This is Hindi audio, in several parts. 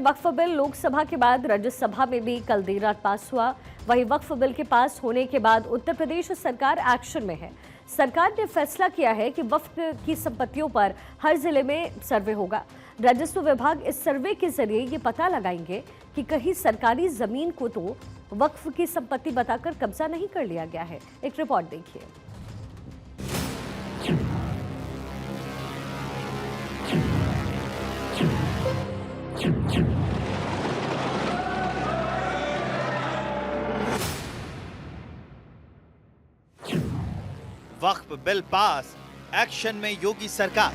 वक्फ बिल लोकसभा के बाद राज्यसभा में भी कल देर रात पास हुआ। वहीं वक्फ बिल के पास होने के बाद उत्तर प्रदेश सरकार एक्शन में है। सरकार ने फैसला किया है कि वक्फ की संपत्तियों पर हर जिले में सर्वे होगा। राजस्व विभाग इस सर्वे के जरिए ये पता लगाएंगे कि कहीं सरकारी जमीन को तो वक्फ की संपत्ति बताकर कब्जा नहीं कर लिया गया है। एक रिपोर्ट देखिए। वक्फ बिल पास, एक्शन में योगी सरकार।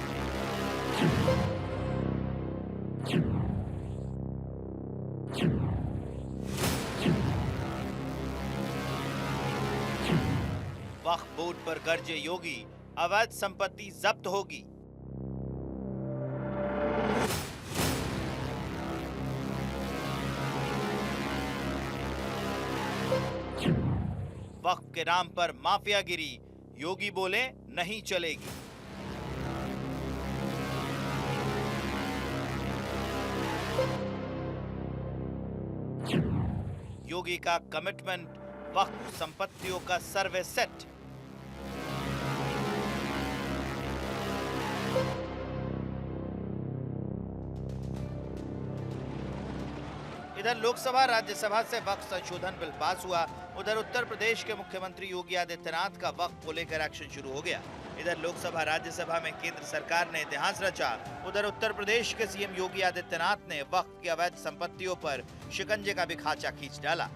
वक्फ बोर्ड पर गरजे योगी, अवैध संपत्ति जब्त होगी। वक्फ के नाम पर माफियागिरी, योगी बोले नहीं चलेगी। योगी का कमिटमेंट, वक्फ संपत्तियों का सर्वे सेट। इधर लोकसभा राज्यसभा से वक्फ संशोधन बिल पास हुआ। उधर उत्तर प्रदेश के मुख्यमंत्री योगी आदित्यनाथ का वक्फ को लेकर एक्शन शुरू हो गया। इधर लोकसभा राज्यसभा में केंद्र सरकार ने इतिहास रचा। उधर उत्तर प्रदेश के सीएम योगी आदित्यनाथ ने वक्फ की अवैध संपत्तियों पर शिकंजे का भी खांचा खींच डाला।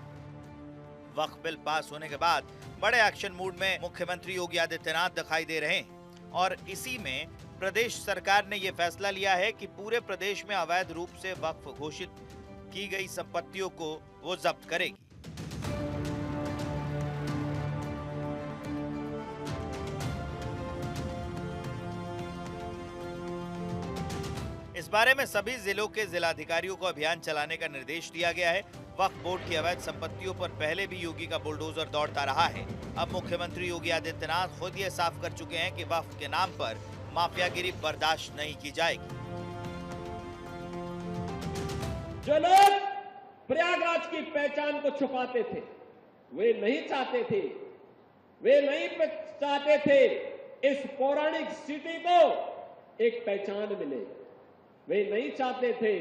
वक्फ बिल पास होने के बाद बड़े एक्शन मूड में मुख्यमंत्री योगी आदित्यनाथ दिखाई दे रहे हैं और इसी में प्रदेश सरकार ने यह फैसला लिया है कि पूरे प्रदेश में अवैध रूप से वक्फ घोषित की गई संपत्तियों को वो जब्त करेगी। इस बारे में सभी जिलों के जिलाधिकारियों को अभियान चलाने का निर्देश दिया गया है। वक्फ बोर्ड की अवैध संपत्तियों पर पहले भी योगी का बुलडोजर दौड़ता रहा है। अब मुख्यमंत्री योगी आदित्यनाथ खुद ये साफ कर चुके हैं कि वक्फ के नाम पर माफियागिरी बर्दाश्त नहीं की जाएगी। जो लोग प्रयागराज की पहचान को छुपाते थे, वे नहीं चाहते थे इस पौराणिक सिटी को एक पहचान मिले। वे नहीं चाहते थे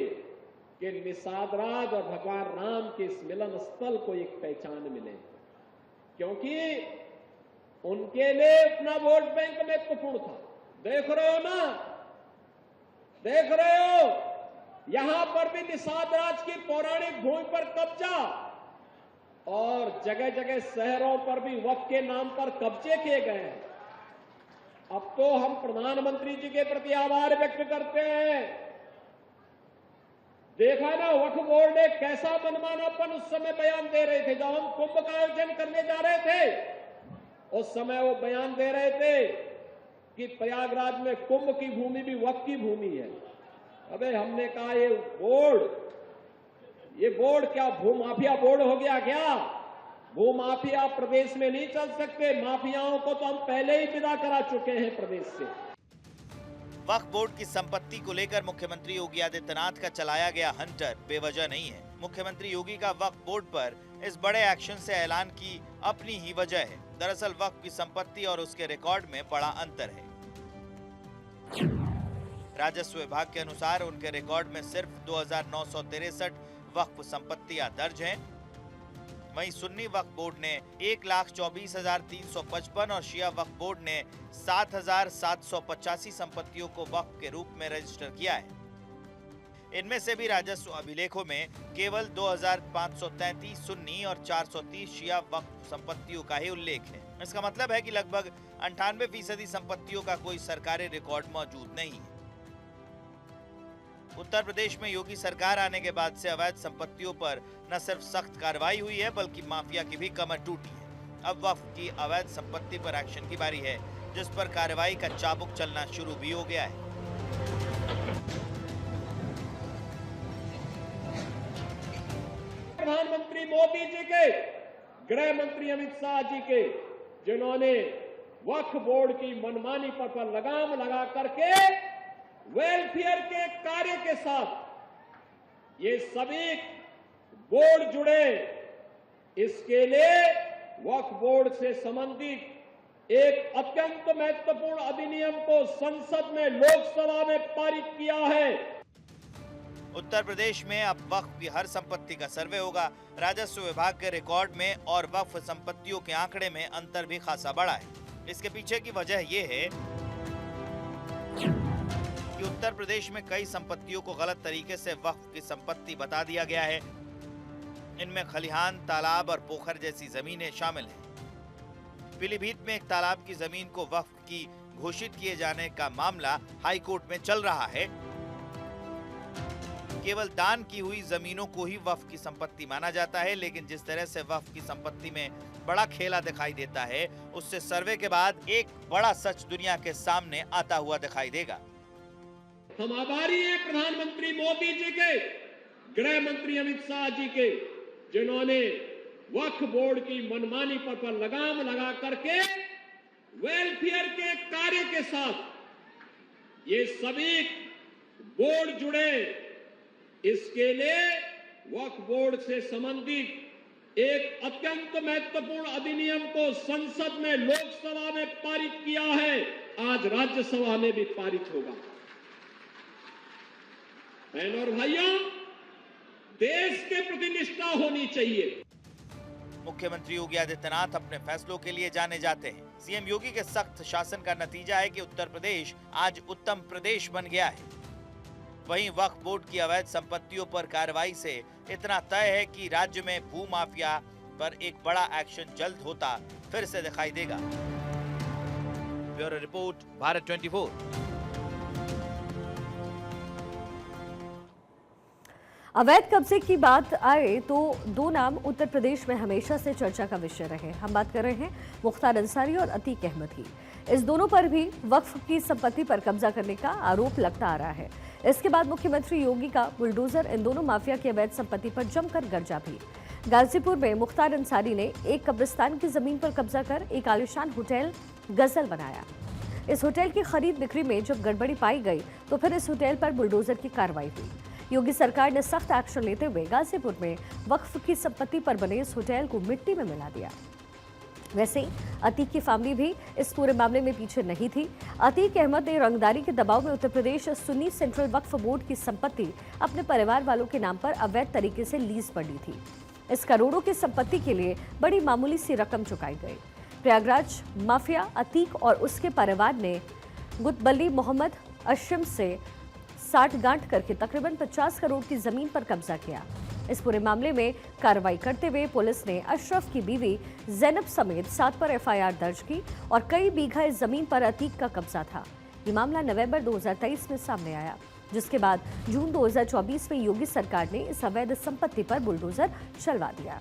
कि निषाद राज और भगवान राम के इस मिलन स्थल को एक पहचान मिले, क्योंकि उनके लिए अपना वोट बैंक महत्वपूर्ण था। देख रहे हो ना, देख रहे हो, यहां पर भी निषाद राज की पौराणिक भूमि पर कब्जा और जगह जगह शहरों पर भी वक्फ के नाम पर कब्जे किए गए हैं। अब तो हम प्रधानमंत्री जी के प्रति आभार व्यक्त करते हैं। देखा ना, वक्फ बोर्ड ने कैसा मनमानापन उस समय बयान दे रहे थे। जब हम कुंभ का आयोजन करने जा रहे थे उस समय वो बयान दे रहे थे कि प्रयागराज में कुंभ की भूमि भी वक्फ की भूमि है। अबे हमने कहा ये बोर्ड क्या भूमाफिया बोर्ड हो गया क्या? भूमाफिया प्रदेश में नहीं चल सकते। माफियाओं को तो हम पहले ही विदा करा चुके हैं प्रदेश से। वक्फ बोर्ड की संपत्ति को लेकर मुख्यमंत्री योगी आदित्यनाथ का चलाया गया हंटर बेवजह नहीं है। मुख्यमंत्री योगी का वक्फ बोर्ड पर इस बड़े एक्शन से ऐलान की अपनी ही वजह है। दरअसल वक्फ की संपत्ति और उसके रिकॉर्ड में बड़ा अंतर है। राजस्व विभाग के अनुसार उनके रिकॉर्ड में सिर्फ 2963 वक्फ संपत्तियां दर्ज हैं। वहीं सुन्नी वक्फ बोर्ड ने 1,24,355 और शिया वक्फ बोर्ड ने 7,785 संपत्तियों को वक्फ के रूप में रजिस्टर किया है। इनमें से भी राजस्व अभिलेखों में केवल 2,533 सुन्नी और 430 शिया वक्फ संपत्तियों का ही उल्लेख है। इसका मतलब है कि लगभग 98% संपत्तियों का कोई सरकारी रिकॉर्ड मौजूद नहीं है। उत्तर प्रदेश में योगी सरकार आने के बाद से अवैध संपत्तियों पर न सिर्फ सख्त कार्रवाई हुई है बल्कि माफिया की भी कमर टूटी है। अब वक्फ की अवैध संपत्ति पर एक्शन की बारी है, जिस पर कार्रवाई का चाबुक चलना शुरू भी हो गया है। प्रधानमंत्री मोदी जी के, गृह मंत्री अमित शाह जी के, जिन्होंने वक्फ बोर्ड की मनमानी पर लगाम लगा करके वेलफेयर के कार्य के साथ ये सभी बोर्ड जुड़े, इसके लिए वक्फ बोर्ड से संबंधित एक अत्यंत महत्वपूर्ण अधिनियम को संसद में, लोकसभा में पारित किया है। उत्तर प्रदेश में अब वक्फ की हर संपत्ति का सर्वे होगा। राजस्व विभाग के रिकॉर्ड में और वक्फ संपत्तियों के आंकड़े में अंतर भी खासा बड़ा है। इसके पीछे की वजह यह है कि उत्तर प्रदेश में कई संपत्तियों को गलत तरीके से वक्फ की संपत्ति बता दिया गया है। इनमें खलिहान, तालाब और पोखर जैसी जमीनें शामिल हैं। पीलीभीत में एक तालाब की जमीन को वक्फ की घोषित किए जाने का मामला हाई कोर्ट में चल रहा है। केवल दान की हुई जमीनों को ही वक्फ की संपत्ति माना जाता है, लेकिन जिस तरह से वक्फ की संपत्ति में बड़ा खेला दिखाई देता है, उससे सर्वे के बाद एक बड़ा सच दुनिया के सामने आता हुआ दिखाई देगा। हम आभारी हैं प्रधानमंत्री मोदी जी के, गृह मंत्री अमित शाह जी के, जिन्होंने वक्फ बोर्ड की मनमानी पर लगाम लगा करके वेलफेयर के कार्य के साथ ये सभी बोर्ड जुड़े। इसके लिए वक्फ बोर्ड से संबंधित एक अत्यंत महत्वपूर्ण अधिनियम को संसद में, लोकसभा में पारित किया है। आज राज्यसभा में भी पारित होगा। बहनों और भाइयों, देश के प्रति निष्ठा होनी चाहिए। मुख्यमंत्री योगी आदित्यनाथ अपने फैसलों के लिए जाने जाते हैं। सीएम योगी के सख्त शासन का नतीजा है कि उत्तर प्रदेश आज उत्तम प्रदेश बन गया है। वहीं वक्फ बोर्ड की अवैध संपत्तियों पर कार्रवाई से इतना तय है कि राज्य में भू माफिया पर एक बड़ा एक्शन जल्द होता फिर से दिखाई देगा। Bureau report, Bharat 24। अवैध कब्जे की बात आए तो दो नाम उत्तर प्रदेश में हमेशा से चर्चा का विषय रहे। हम बात कर रहे हैं मुख्तार अंसारी और अतीक अहमद की। इस दोनों पर भी वक्फ की संपत्ति पर कब्जा करने का आरोप लगता आ रहा है। इसके बाद मुख्यमंत्री योगी का बुलडोजर इन दोनों माफिया की अवैध संपत्ति पर जमकर गरजा भी। गाजीपुर में मुख्तार अंसारी ने एक कब्रिस्तान की जमीन पर कब्जा कर एक आलिशान होटल गजल बनाया। इस होटल की खरीद बिक्री में जब गड़बड़ी पाई गई तो फिर इस होटल पर बुलडोजर की कार्रवाई हुई। योगी सरकार ने सख्त एक्शन लेते हुए गाजीपुर में वक्फ की संपत्ति पर बने इस होटल को मिट्टी में मिला दिया। वैसे ही अतीक की फैमिली भी इस पूरे मामले में पीछे नहीं थी। अतीक अहमद ने रंगदारी के दबाव में उत्तर प्रदेश सुन्नी सेंट्रल वक्फ बोर्ड की संपत्ति अपने परिवार वालों के नाम पर अवैध तरीके से लीज पर ली थी। इस करोड़ों की संपत्ति के लिए बड़ी मामूली सी रकम चुकाई गई। प्रयागराज माफिया अतीक और उसके परिवार ने गुतबली मोहम्मद अशम से साठगांठ करके तकरीबन 50 करोड़ की जमीन पर कब्जा किया। इस पूरे मामले में कार्रवाई करते हुए पुलिस ने अशरफ की बीवी जैनब समेत 7 पर एफआईआर दर्ज की और कई बीघा इस जमीन पर अतीक का कब्जा था। ये मामला नवंबर 2023 में सामने आया, जिसके बाद जून 2024 में योगी सरकार ने इस अवैध संपत्ति पर बुलडोजर चलवा दिया।